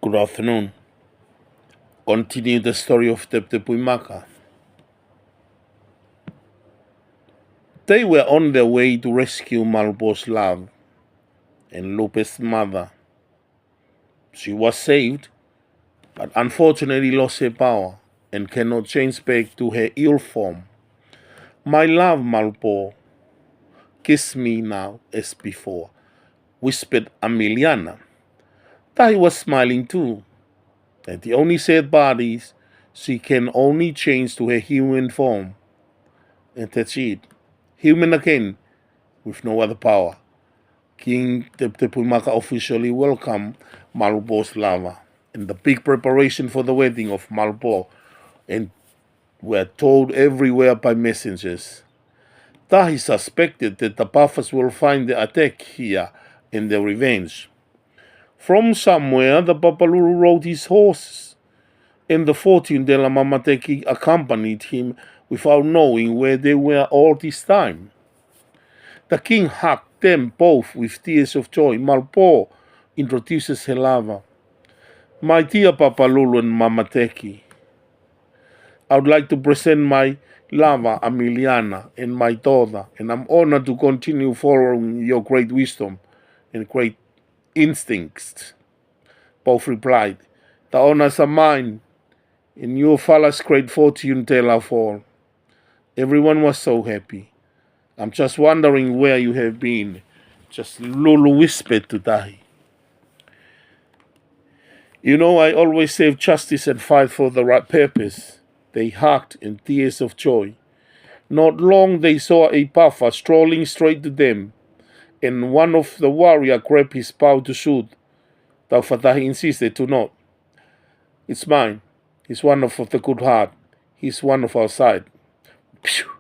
Good afternoon. Continue the story of Teputepuimaka. They were on their way to rescue Malbo's love and Lupe's mother. She was saved, but unfortunately lost her power and cannot change back to her ill form. My love, Malbo, kiss me now as before, whispered Emiliana. Tahi was smiling too, and the only sad part is she can only change to her human form. And that's it. Human again, with no other power. King Tepuimaka officially welcomed Malbo's lava in the big preparation for the wedding of Malbo, and were told everywhere by messengers. Tahi suspected that the Pafas will find the attack here in their revenge. From somewhere, the Papalulu rode his horses, and the fortune de la Mamateki accompanied him without knowing where they were all this time. The king hugged them both with tears of joy. Malbo introduces her lover. My dear Papalulu and Mamateki, I would like to present my lover Emiliana and my daughter, and I'm honored to continue following your great wisdom and great instincts. Both replied, the honors are mine, and your father's great fortune teller for. Everyone was so happy. I'm just wondering where you have been. Just Lulu whispered to Tahi. You know, I always save justice and fight for the right purpose. They hugged in tears of joy. Not long they saw a Pafa strolling straight to them, and one of the warrior grabbed his bow to shoot. Tahi insisted to not. It's mine. He's one of the good heart. He's one of our side. Phew.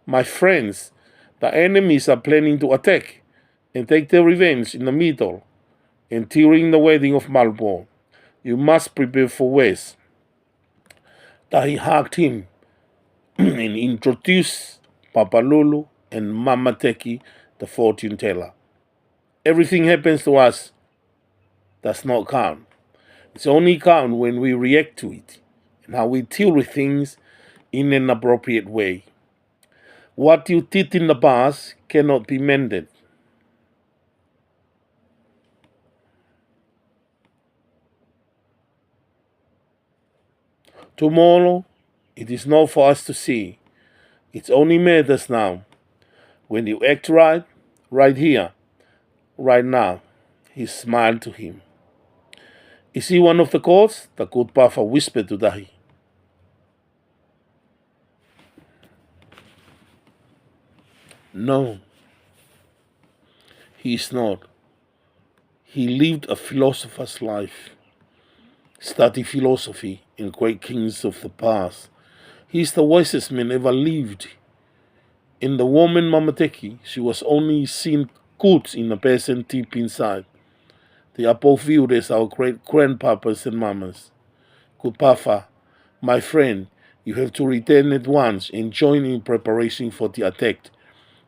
My friends, the enemies are planning to attack and take their revenge in the middle and during the wedding of Malbo. You must prepare for worse. Tahi hugged him and introduced Papalulu and Mamateki, the fortune teller. Everything happens to us does not count. It's only count when we react to it and how we deal with things in an appropriate way. What you did in the past cannot be mended. Tomorrow, it is not for us to see. It only matters now. When you act right, right here, right now. He smiled to him. Is he one of the gods? The good Pafa whispered to Tahi. No, he is not. He lived a philosopher's life, studied philosophy in great kings of the past. He is the wisest man ever lived. In the woman Mamateki, she was only seen good in the person deep inside. They are both viewed as our great grandpapas and mamas. Good Pafa, my friend, you have to return at once and join in preparation for the attack,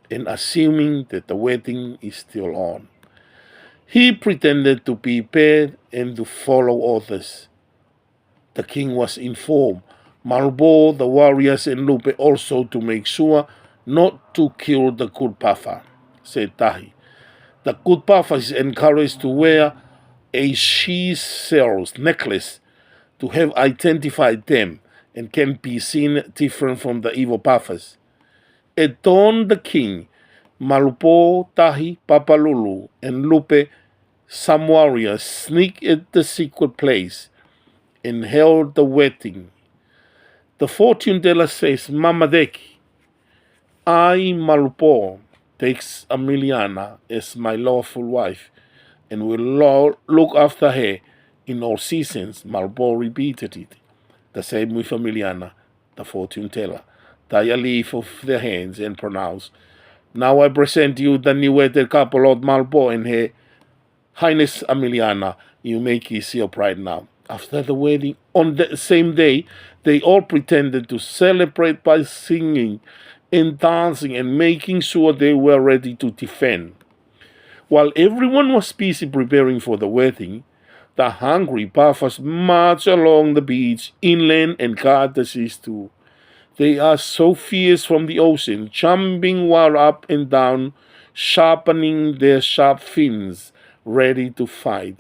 and assuming that the wedding is still on. He pretended to be prepared and to follow orders. The king was informed. Malbo, the warriors, and Lupe also to make sure not to kill the good Pafa, said Tahi. The good Pafa is encouraged to wear a she-shell's necklace to have identified them and can be seen different from the evil Pafas. At dawn, the king, Malbo, Tahi, Papalulu, and Lupe, some warriors, sneaked at the secret place and held the wedding. The fortune teller says, Mamadeki, I, Malbo, takes Emiliana as my lawful wife and will look after her in all seasons. Malbo repeated it. The same with Emiliana, the fortune teller. Tie a leaf of their hands and pronounced, now I present you the new wedded couple, Lord Malbo and her Highness Emiliana. You may kiss your bride now. After the wedding, on the same day, they all pretended to celebrate by singing and dancing and making sure they were ready to defend. While everyone was busy preparing for the wedding, The hungry puffers march along the beach, inland and guard the seas too. They are so fierce from the ocean, jumping while up and down, sharpening their sharp fins, ready to fight.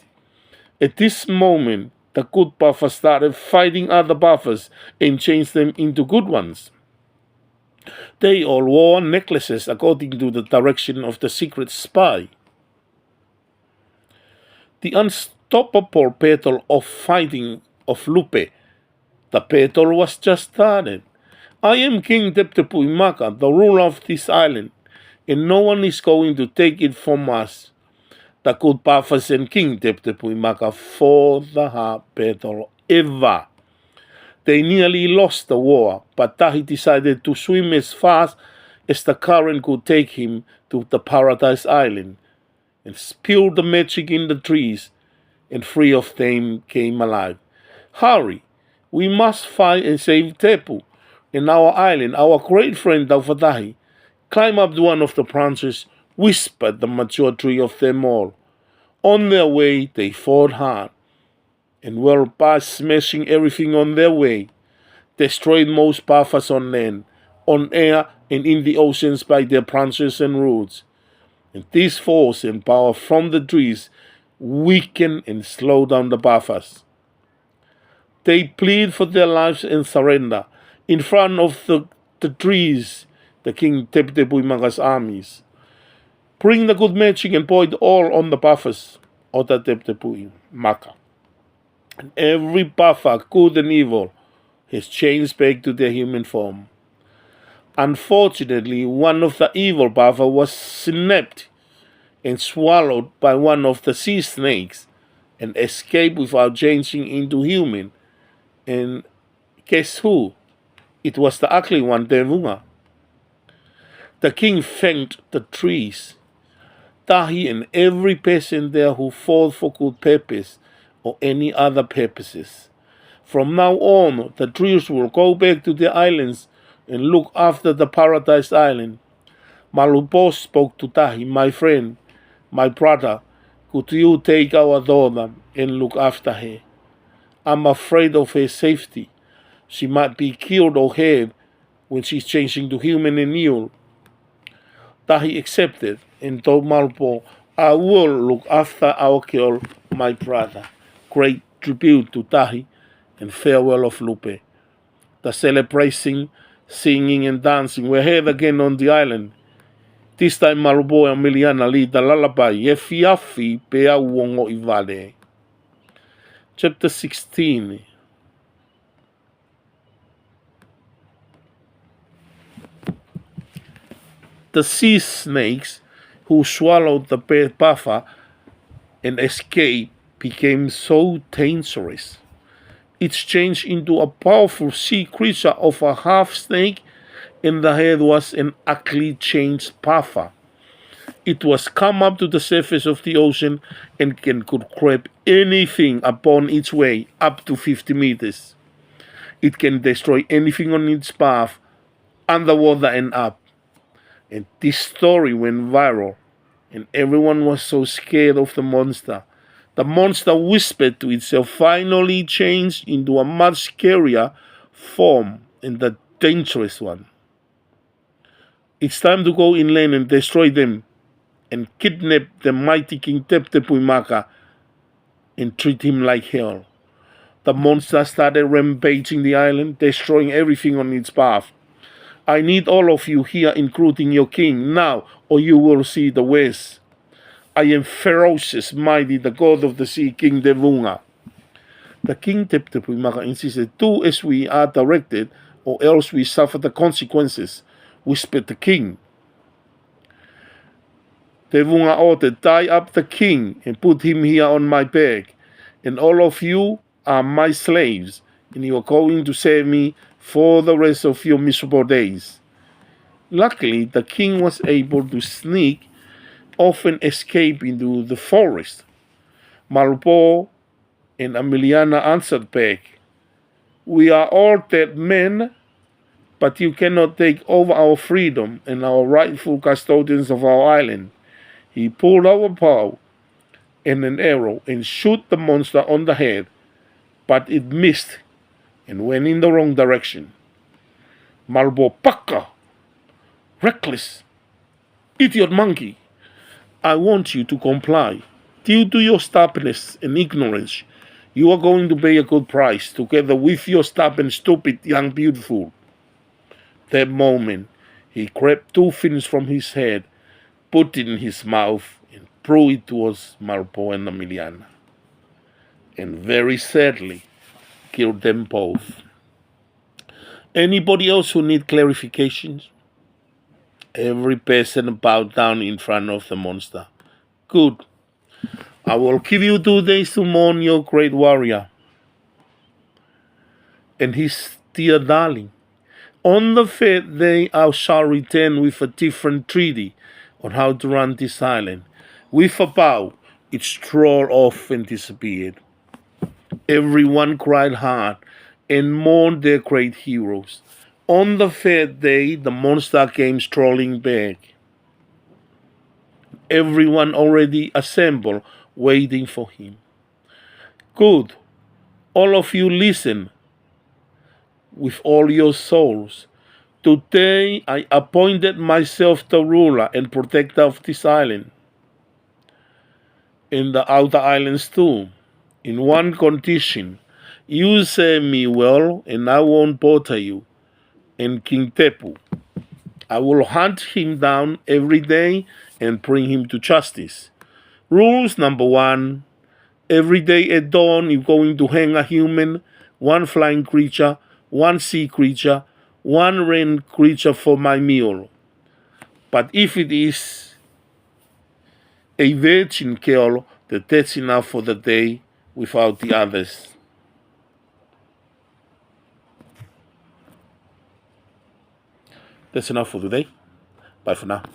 At this moment, the good buffers started fighting other buffers and changed them into good ones. They all wore necklaces according to the direction of the secret spy. The unstoppable battle of fighting of Lupe. The battle was just started. I am King Teputepuimaka, the ruler of this island, and no one is going to take it from us. The good buffers and King Teputepuimaka fought the hard battle ever. They nearly lost the war, but Tahi decided to swim as fast as the current could take him to the Paradise Island, and spilled the magic in the trees, and 3 of them came alive. Hurry, we must fight and save Tepu and our island. Our great friend Taufatahi climbed up to one of the branches, whispered the mature tree of them all. On their way, they fought hard, and were by smashing everything on their way, destroyed most buffers on land, on air, and in the oceans by their branches and roots. And this force and power from the trees weaken and slow down the buffers. They plead for their lives and surrender. In front of the trees, the King Teputepuimaka's armies. Bring the good magic and pour it all on the buffers of the Teputepuimaka. And every buffer, good and evil, has changed back to their human form. Unfortunately, one of the evil buffer was snapped and swallowed by one of the sea snakes and escaped without changing into human. And guess who? It was the ugly one, Devunga. The king thanked the trees, Tahi and every person there who fought for good purpose or any other purposes. From now on, the trees will go back to their islands and look after the Paradise Island. Malupo spoke to Tahi, my friend, my brother, could you take our daughter and look after her? I'm afraid of her safety. She might be killed or hurt when she's changing to human and mule. Tahi accepted and told Malupo, I will look after our girl, my brother. Great tribute to Tahi and farewell of Lupe. The celebration, singing and dancing were held again on the island. This time Malupo and Miliana lead the lullaby, Yefi Afi Pea Uongo Ivale. Chapter 16. The sea snakes who swallowed the buffer and escaped became so dangerous. It changed into a powerful sea creature of a half snake, and the head was an ugly changed buffer. It was come up to the surface of the ocean and could grab anything upon its way up to 50 meters. It can destroy anything on its path, underwater and up. And this story went viral, and everyone was so scared of the monster. The monster whispered to itself, finally changed into a much scarier form, and the dangerous one. It's time to go inland and destroy them, and kidnap the mighty King Teputepuimaka and treat him like hell. The monster started rampaging the island, destroying everything on its path. I need all of you here, including your king, now, or you will see the worst. I am ferocious, mighty, the god of the sea, King Devunga. The King Teputepuimaka insisted, do as we are directed, or else we suffer the consequences, whispered the king. Devunga ordered, tie up the king and put him here on my back, and all of you are my slaves, and you are going to serve me for the rest of your miserable days. Luckily, the king was able to sneak off and escape into the forest. Malupo and Emiliana answered back, we are all dead men, but you cannot take over our freedom and our rightful custodians of our island. He pulled our bow, and an arrow and shoot the monster on the head, but it missed and went in the wrong direction. Malbopaka, reckless, idiot monkey, I want you to comply. Due to your stubbornness and ignorance, you are going to pay a good price together with your stubborn, stupid, young beautiful. That moment, he grabbed 2 fins from his head, put it in his mouth, and threw it towards Marpo and Emiliana. And very sadly, killed them both. Anybody else who need clarifications? Every person bowed down in front of the monster. Good. I will give you 2 days to mourn your great warrior and his dear darling. On the 5th day I shall return with a different treaty on how to run this island. With a bow, it strolled off and disappeared. Everyone cried hard and mourned their great heroes. On the 5th day, the monster came strolling back. Everyone already assembled, waiting for him. Good. All of you listen with all your souls. Today I appointed myself the ruler and protector of this island, and the outer islands too, in one condition. You serve me well, and I won't bother you. And King Tepu, I will hunt him down every day and bring him to justice. Rules number 1, every day at dawn you're going to hang a human, 1 flying creature, 1 sea creature, 1 rain creature for my meal. But if it is a virgin girl, that's enough for the day without the others. That's enough for today. Bye for now.